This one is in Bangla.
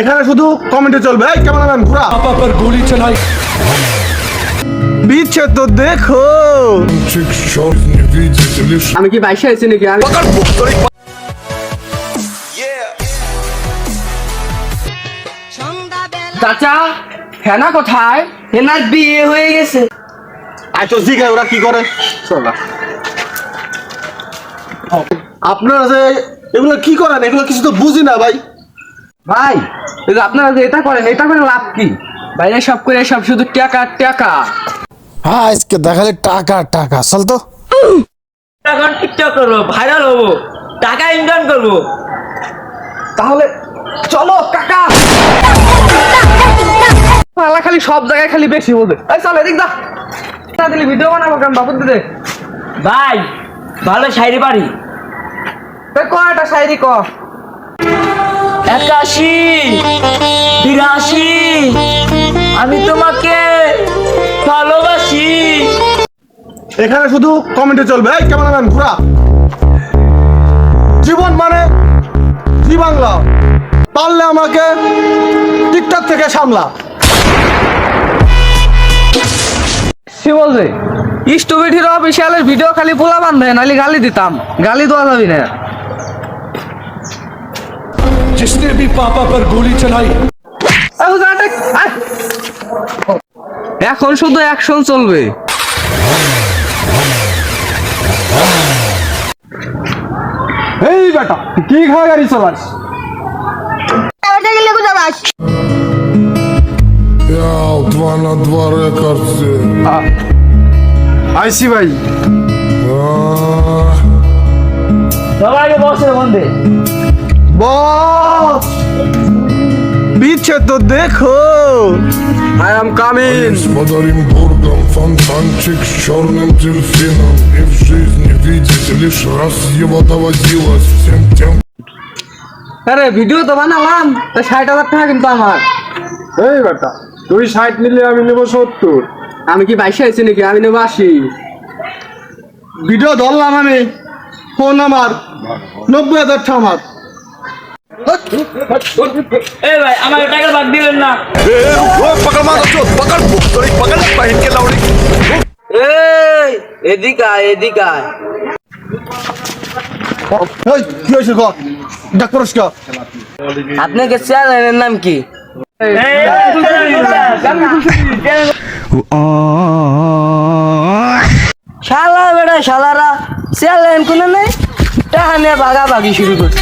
এখানে শুধু কমেন্টে চলবে। এই ক্যামেরাম্যান ঘোরা, पापा पर गोली चलाई। বিচ্ছে তো দেখো। আমি কি বাইশে আছি নাকি? চাচা হেনা কোথায়? হেনার বিয়ে হয়ে গেছে। আয় তো জিগায় ওরা কি করে। চল না। আপনারা যে এগুলো কি করেন, এগুলো কিছু তো বুঝি না ভাই। ভাই আপনারা যে এটা করেন, এটা করে লাভ কি? বাইরে সব করে সব শুধু টাকা টাকা। हाँ इसके दखले टाका टाका चल तो এখন টিকটক করবো, ভাইরাল হবো, টাকা ইনকাম করবো। তাহলে চলো কাকা। পালা খালি সব জায়গায় খালি বেশি বোঝে। এই চল এদিক দা, না দিলে ভিডিও বানাবো কেন বাবু দিদে? ভাই ভালো শায়রি পারি। ক একটা শায়রি ক। 81 82 আমি তোমাকে ভালোবাসি। এখানে শুধু কমেন্টে চলবে। এই ক্যামেরাম্যান ঘোরা। জীবন মানে জি বাংলা, পারলে আমাকে টিকটক থেকে সামলা। সে বলছে স্টুপিডির অফিসিয়ালের ভিডিও খালি পোলা বান্ধে, নাহলে গালি দিতাম। গালি দেওয়া যাবি না। जिसने भी पापा पर गोली चलाई। এখন শুধু অ্যাকশন চলবে। এই বেটা কি খাওয়া গাড়ি চালাস? Два на два рекорды. আইসি ভাই। সবাইকে বসে বন্ধে। বস বিচ্ছে তো দেখো। I am coming. С Оренбургом фонтанчик с черным дельфином. И в жизни видеть лишь раз его доводилось всем тем. আরে ভিডিও তো বানালাম, তো 60,000 টাকা কিন্তু আমার। এই বেটা তুই 60 নিলে আমি নেব 70। আমি কি বাইশে আছি নাকি? আমি নেবো 80। ভিডিও ধরলাম আমি, ফোন আমার 90,000 টাকা আমার। এই ভাই আমাকে টাকা বাদ দিলেন না। এই এদিকে আয়, এদিকে আয়। এই কি হয়েছে গো? ডাক পরস্কার। আপনাকে চ্যানেলের নাম কি? শালা বেটা শালারা চ্যানেল কোনো নেই, টাকা নিয়ে ভাগাভাগি শুরু করছে।